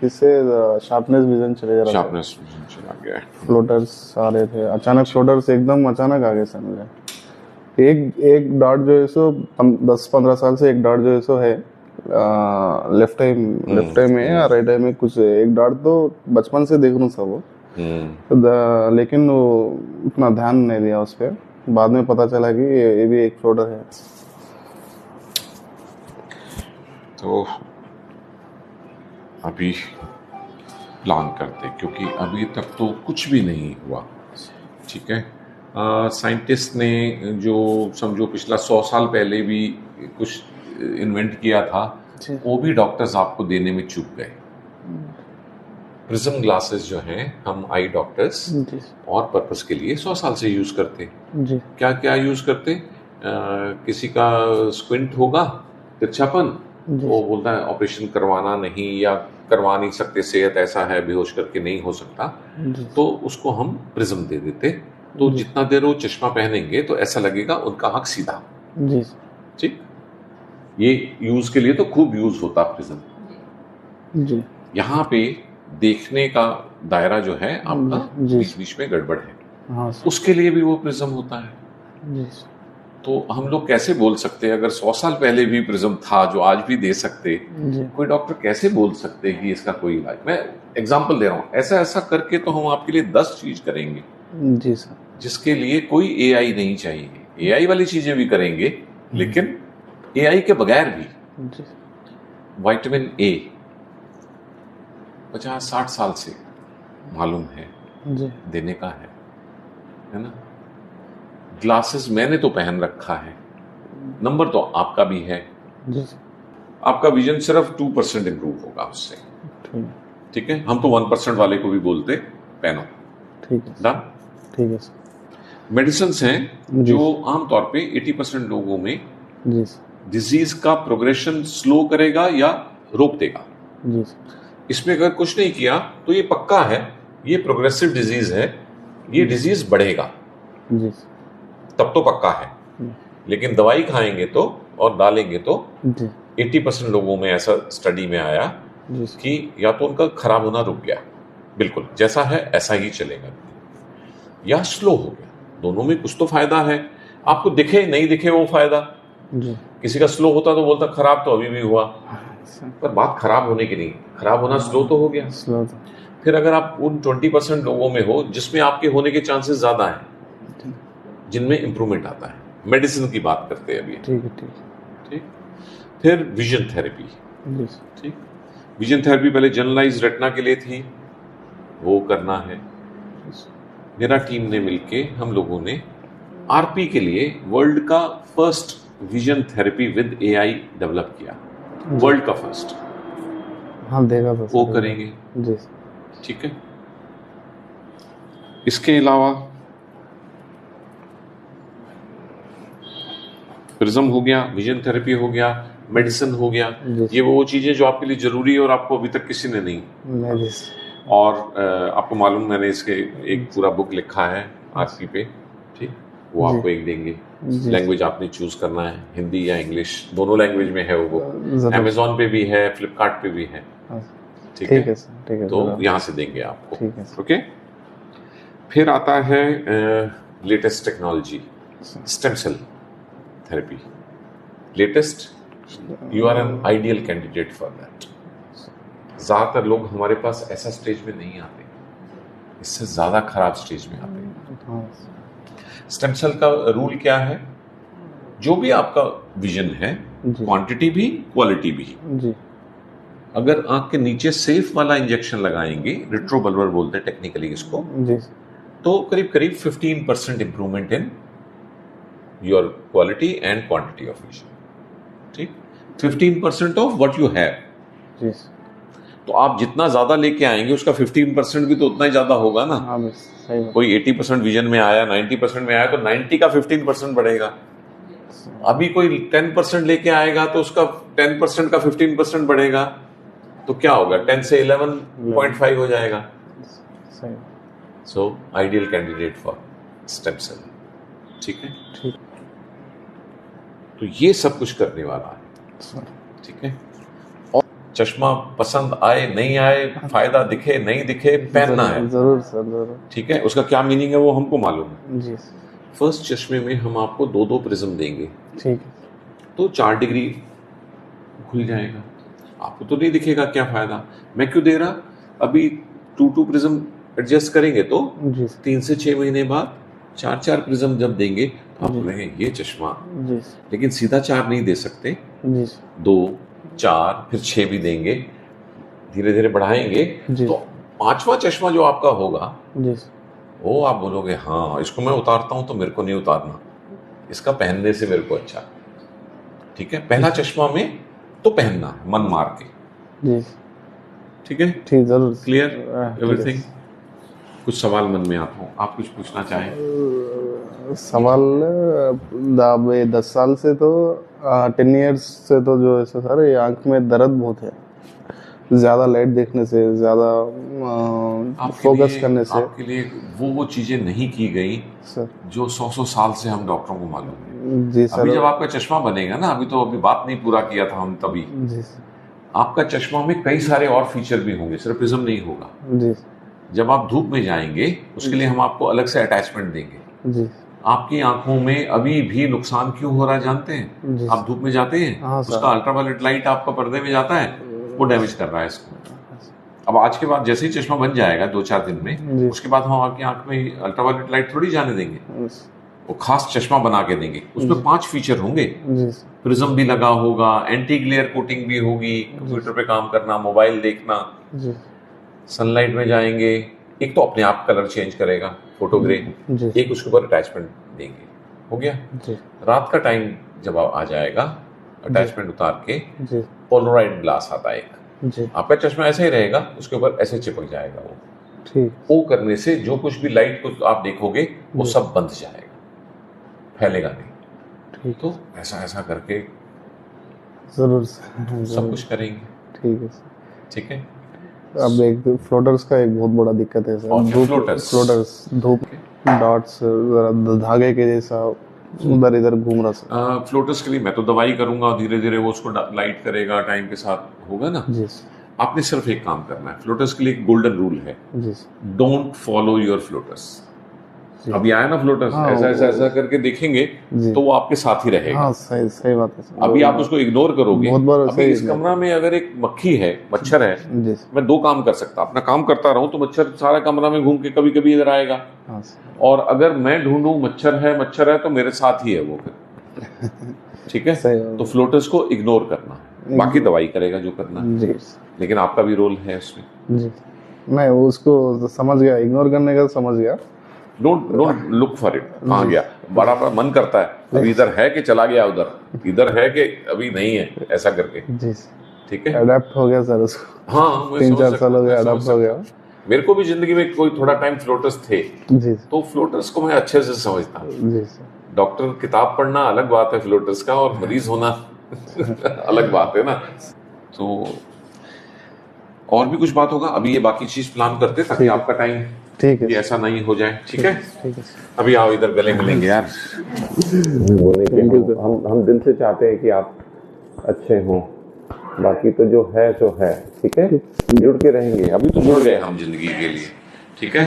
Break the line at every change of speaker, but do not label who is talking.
किससे sharpness vision चले जा रहा था,
शार्पनेस चला गया है।
फ्लोटर्स आ रहे थे अचानक, फ्लोटर्स एकदम अचानक आ गए सर मुझे। एक डार्ट जो है सो 10-15 साल से एक डार्ट जो है सो है लेफ्ट टाइम में या राइट टाइम में कुछ एक डार्ट तो बचपन से देख रहा था वो, लेकिन वो उतना ध्यान नहीं दिया उस पर। बाद में पता चला कि ये भी एक फ्लोटर है।
तो अभी प्लान करते, क्योंकि अभी तक तो कुछ भी नहीं हुआ, ठीक है। साइंटिस्ट ने जो समझो पिछला 100 साल पहले भी कुछ इन्वेंट किया था, वो भी डॉक्टर्स आपको देने में चूक गए। प्रिज्म ग्लासेस जो हैं हम आई डॉक्टर्स और पर्पस के लिए 100 साल से यूज करते। क्या क्या यूज करते? किसी का स्क्विंट होगा, तिरछापन, वो बोलता है ऑपरेशन करवाना नहीं या करवा नहीं सकते, सेहत ऐसा है, बेहोश करके नहीं हो सकता, तो उसको हम प्रिज्म दे देते। तो जितना देर वो चश्मा पहनेंगे तो ऐसा लगेगा उनका आंख सीधा। ठीक, ये यूज के लिए तो खूब यूज होता प्रिज्म। यहाँ पे देखने का दायरा जो है आपका बीच बीच में गड़बड़ है, उसके लिए भी वो प्रिज्म होता है। तो हम लोग कैसे बोल सकते हैं, अगर 100 साल पहले भी प्रिज्म था जो आज भी दे सकते, कोई डॉक्टर कैसे बोल सकते कि इसका कोई इलाज? मैं एग्जांपल दे रहा हूँ, ऐसा ऐसा करके तो हम आपके लिए 10 चीज करेंगे
जी सर,
जिसके लिए कोई एआई नहीं चाहिए। एआई वाली चीजें भी करेंगे, लेकिन एआई के बगैर भी। विटामिन ए 50-60 साल से मालूम है देने का है ना। ग्लासेस मैंने तो पहन रखा है, नंबर तो आपका भी है। आपका विजन सिर्फ 2% इंप्रूव होगा उससे, ठीक है। हम तो 1% वाले को भी बोलते पहनो, ठीक है। मेडिसिन हैं जो आमतौर पे 80% लोगों में डिजीज का प्रोग्रेशन स्लो करेगा या रोक देगा। इसमें अगर कुछ नहीं किया तो ये पक्का है, ये प्रोग्रेसिव डिजीज है, ये डिजीज बढ़ेगा, तब तो पक्का है। लेकिन दवाई खाएंगे तो और डालेंगे तो 80% लोगों में ऐसा स्टडी में आया कि या तो उनका खराब होना रुक गया, बिल्कुल जैसा है ऐसा ही चलेगा, या स्लो हो गया। दोनों में कुछ तो फायदा है। आपको दिखे नहीं दिखे वो फायदा। किसी का स्लो होता तो बोलता खराब तो अभी भी हुआ, पर बात खराब होने की नहीं, खराब होना स्लो तो हो गया। फिर अगर आप उन 20% लोगों में हो जिसमें आपके होने के चांसेस ज्यादा हैं, जिनमें इंप्रूवमेंट आता है, मेडिसिन की बात करते हैं अभी, ठीक। फिर विजन थेरेपी, ठीक। विजन थेरेपी पहले जनरलाइज रेटिना के लिए थी, वो करना है। मेरा टीम ने मिलके, हम लोगों ने आरपी के लिए वर्ल्ड का first vision therapy with AI develop किया, वर्ल्ड का फर्स्ट।
हाँ देखा था,
वो करेंगे
जी,
ठीक है। इसके अलावा प्रिज्म हो गया, विजन थेरेपी हो गया, मेडिसिन हो गया। ये वो चीजें जो आपके लिए जरूरी है और आपको अभी तक किसी ने नहीं। और आपको मालूम, मैंने इसके एक पूरा बुक लिखा है आरपी पे, ठीक, वो आपको एक देंगे। लैंग्वेज आपने चूज करना है, हिंदी या इंग्लिश, दोनों लैंग्वेज में है वो बुक। अमेजोन पे भी है, फ्लिपकार्ट पे भी है, ठीक है। तो यहाँ से देंगे आपको, ओके। फिर आता है latest technology, stem cell therapy, latest. You are an ideal candidate for that. ज्यादातर लोग हमारे पास ऐसा स्टेज में नहीं आते, इससे ज्यादा खराब स्टेज में आते हैं। स्टेम सेल का रूल क्या है? जो भी आपका विजन है, क्वांटिटी भी क्वालिटी भी, अगर आंख के नीचे सेफ वाला इंजेक्शन लगाएंगे, रिट्रोबल्बर बोलते हैं टेक्निकली इसको, तो करीब करीब 15% improvement in your quality and quantity of vision, ठीक। 15% ऑफ व्हाट यू हैव। तो आप जितना ज्यादा लेके आएंगे उसका 15% भी तो उतना ही ज्यादा होगा ना। कोई 80% विजन में आया, 90% में आया, तो 90 का 15% बढ़ेगा। अभी कोई 10% लेके आएगा तो उसका 10% का 15% बढ़ेगा, तो क्या होगा? 10 से 11.5 हो जाएगा। So ideal candidate for stem cell, ठीक है। तो ये सब कुछ करने वाला है, ठीक है। और चश्मा पसंद आए नहीं आए, फायदा दिखे नहीं दिखे, पहनना है।
जरूर सर, जरूर।
ठीक है, उसका क्या मीनिंग है वो हमको मालूम है।
जी
फर्स्ट चश्मे में हम आपको 2-2 प्रिज्म देंगे,
ठीक है।
तो 4 डिग्री खुल जाएगा। आपको तो नहीं दिखेगा, क्या फायदा। मैं क्यों दे रहा, अभी 2-2 प्रिज्म एडजस्ट करेंगे तो
जी
3 से 6 महीने बाद 4-4 प्रिज्म जब देंगे तो आप बोलेंगे ये चश्मा।
जी
लेकिन सीधा 4 नहीं दे सकते,
जी
2, 4 फिर 6 भी देंगे, धीरे धीरे बढ़ाएंगे।
जी।
तो 5वां चश्मा जो आपका होगा
जी
वो आप बोलोगे हाँ इसको मैं उतारता हूं तो मेरे को नहीं उतारना, इसका पहनने से मेरे को अच्छा। ठीक है, पहला चश्मा में तो पहनना है मन मार के।
जी
ठीक है,
ठीक, जरूर।
क्लियर
ठीक है।
एवरीथिंग। कुछ सवाल मन में आता हो, आप कुछ पूछना चाहें?
सवाल अब ये 10 साल से तो 10 इयर्स से तो जो है सर, ये आंख में दर्द बहुत है, ज्यादा लाइट देखने से, ज्यादा फोकस करने से।
आपके लिए वो चीजें नहीं की गई
सर
जो 100 साल से हम डॉक्टरों को मालूम है।
जी सर।
अभी जब आपका चश्मा बनेगा ना, अभी तो अभी बात नहीं पूरा किया था हम तभी,
जी सर।
आपका चश्मा में कई सारे और फीचर भी होंगे, सिर्फ प्रिज्म नहीं होगा।
जी
जब आप धूप में जाएंगे उसके लिए हम आपको अलग से अटैचमेंट देंगे।
जी
आपकी आंखों में अभी भी नुकसान क्यों हो रहा है जानते हैं?
जी।
आप धूप में जाते हैं,
हाँ सर।
उसका अल्ट्रावायलेट लाइट आपका पर्दे में जाता है, वो डैमेज कर रहा है इसको। अब आज के बाद जैसे ही चश्मा बन जाएगा 2-4 दिन में,
जी।
उसके बाद हम आपकी आंख में अल्ट्रावायलेट लाइट थोड़ी जाने देंगे, वो खास चश्मा बना के देंगे। उसमें 5 फीचर होंगे,
जी
प्रिज्म भी लगा होगा, एंटी ग्लेयर कोटिंग भी होगी, कंप्यूटर पे काम करना, मोबाइल देखना,
जी
सनलाइट में जाएंगे, एक तो अपने आप कलर चेंज करेगा फोटो ग्रे,
जी।
एक उसके ऊपर अटैचमेंट देंगे, हो गया।
जी
रात का टाइम जब आ जाएगा, अटैचमेंट उतार के
जी
पोलराइड ग्लास आता है एक,
जी।
आपका चश्मा ऐसे ही रहेगा, उसके ऊपर ऐसे चिपक जाएगा वो।
ठीक।
वो करने से जो कुछ भी लाइट को आप देखोगे वो सब बंध जाएगा, फैलेगा नहीं।
ठीक।
तो ऐसा ऐसा करके
जरूर
सब कुछ करेंगे।
ठीक है सर।
ठीक है।
अब एक फ्लोटर्स का एक बहुत बड़ा दिक्कत है
और
सर,
क्या
फ्लोटर्स धूप डॉट्स धागे के जैसा उधर इधर घूम रहा सर।
फ्लोटर्स के लिए मैं तो दवाई करूंगा, धीरे धीरे वो उसको लाइट करेगा, टाइम के साथ होगा ना।
जी
आपने सिर्फ एक काम करना है, फ्लोटर्स के लिए एक गोल्डन रूल है,
जी
डोंट फॉलो योर फ्लोटर्स। अभी आया ना फ्लोटर्स,
हाँ,
ऐसा ऐसा ऐसा करके देखेंगे तो वो आपके साथ ही रहेगा।
हाँ सही सही बात है सर।
अभी आप उसको इग्नोर करोगे।
बहुत बार
अभी इस कमरा में अगर एक मक्खी है, मच्छर है,
जी
मैं 2 काम कर सकता, अपना काम करता रहूं तो मच्छर सारा कमरा में घूम के कभी कभी इधर आएगा,
हाँ सर।
और अगर मैं ढूंढूं मच्छर है तो मेरे साथ ही है वो फिर। ठीक है, तो फ्लोटर्स को इग्नोर करना, बाकी दवाई करेगा जो करना है,
जी
लेकिन आपका भी रोल है उसमें।
जी। मैं उसको समझ गया, इग्नोर करने का समझ गया।
डोंट लुक फॉर इट, कहाँ गया, बड़ा बड़ा मन करता है अभी इधर है कि चला गया उधर, इधर है कि अभी नहीं है, ऐसा करके।
जी
ठीक है,
अडेप्ट हो गया सर उसको।
हाँ
3-4 साल हो गया, अडेप्ट हो गया।
मेरे को भी जिंदगी में कोई थोड़ा टाइम फ्लोटर्स थे,
जी
तो फ्लोटर्स को मैं अच्छे से समझता।
जी सर।
डॉक्टर किताब पढ़ना अलग बात है फ्लोटर्स का, और मरीज होना अलग बात है ना। तो और भी कुछ बात होगा, अभी ये बाकी चीज प्लान करते ताकि आपका टाइम
ठीक है,
ये ऐसा नहीं हो जाए। ठीक है,
ठीक है।
अभी आओ इधर गले मिलेंगे यार। बोले कि हम दिल से चाहते हैं कि आप अच्छे हों, बाकी तो जो है सो है। ठीक है, जुड़ के रहेंगे, अभी तो जुड़ गए हम जिंदगी के लिए। ठीक है।